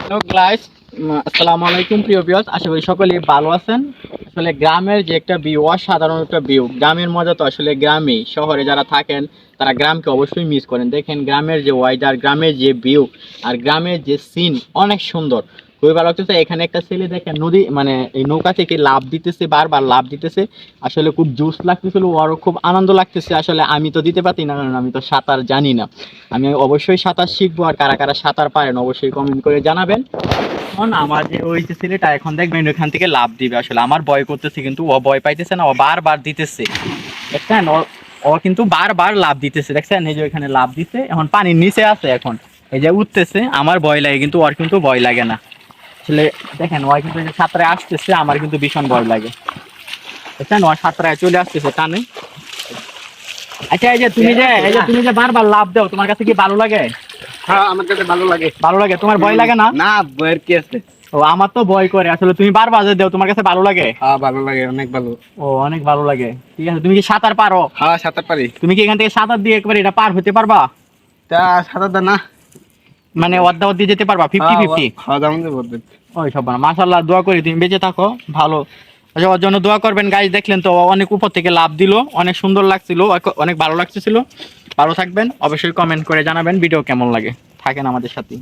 Hello guys, আসসালামু আলাইকুম প্রিয় ভিউয়ার্স। আশা করি সকলেই ভালো আছেন। আসলে গ্রামের যে একটা ভিউ, অসাধারণ একটা ভিউ। গ্রামের মজা তো আসলে গ্রামেই। শহরে যারা থাকেন তারা গ্রামকে অবশ্যই মিস করেন। দেখেন গ্রামের যে ওয়েদার, গ্রামের যে ভিউ আর গ্রামের যে সিন অনেক সুন্দর, খুবই ভালো লাগতেছে। এখানে একটা ছেলে দেখেন নদী মানে এই নৌকা থেকে লাফ দিতেছে, বারবার লাফ দিতেছে। আসলে খুব জোশ লাগতেছিল, ওরও খুব আনন্দ লাগতেছে। আসলে আমি তো দিতে পারি না, কারণ আমি তো সাঁতার জানি না। আমি অবশ্যই সাঁতার শিখবো, আর কারা কারা সাঁতার পারেন অবশ্যই কমেন্ট করে জানাবেন। এখন আমার যে ওই যে ছেলেটা এখন দেখবেন ওইখান থেকে লাফ দিবে। আসলে আমার ভয় করতেছে, কিন্তু ও ভয় পাইতেছে না, ও বারবার দিতেছে। দেখছেন ও ও কিন্তু বারবার লাফ দিতেছে। দেখছেন এই যে ওইখানে লাফ দিতে, এখন পানির নিচে আছে, এখন এই যে উঠতেছে। আমার ভয় লাগে, কিন্তু ওর কিন্তু ভয় লাগে না। আসলে দেখেন ও কিন্তু এই যে সাঁতরে আসতেছে, আমার কিন্তু ভীষণ ভয় লাগে। দেখছেন ও সাঁতরায় চলে আসতেছে টানে। আচ্ছা এই যে তুমি যে বারবার লাফ দাও, তোমার কাছে কি ভালো লাগে? হ্যাঁ, আমার কাছে ভালো লাগে। ভালো লাগে, তোমার ভয় লাগে না? না, বইয়ের কি আছে? ও আমার তো ভয় করে। আসলে তুমি বারবার যে দাও, তোমার কাছে ভালো লাগে? হ্যাঁ, ভালো লাগে, অনেক ভালো। ও অনেক ভালো লাগে। ঠিক আছে, তুমি কি সাঁতার পারো? হ্যাঁ, সাঁতার পারি। তুমি কি এখান থেকে সাঁতার দিয়ে একবার এটা পার হতে পারবা? তা সাঁতার দা না। মানে অর্ধা অর্ধি যেতে পারবা, 50-50? খাওয়া দাওয়া মধ্যে বলতে। ওই সব না, মাশাআল্লাহ, দোয়া করি তুমি বেঁচে থাকো, ভালো। আচ্ছা, ওর জন্য দোয়া করবেন গাইস। দেখলেন তো ও অনেক উপর থেকে লাফ দিল, অনেক সুন্দর লাগছিল, অনেক ভালো লাগতেছিল। ভালো থাকবেন, অবশ্যই কমেন্ট করে জানাবেন ভিডিও কেমন লাগে। থাকেন আমাদের সাথে।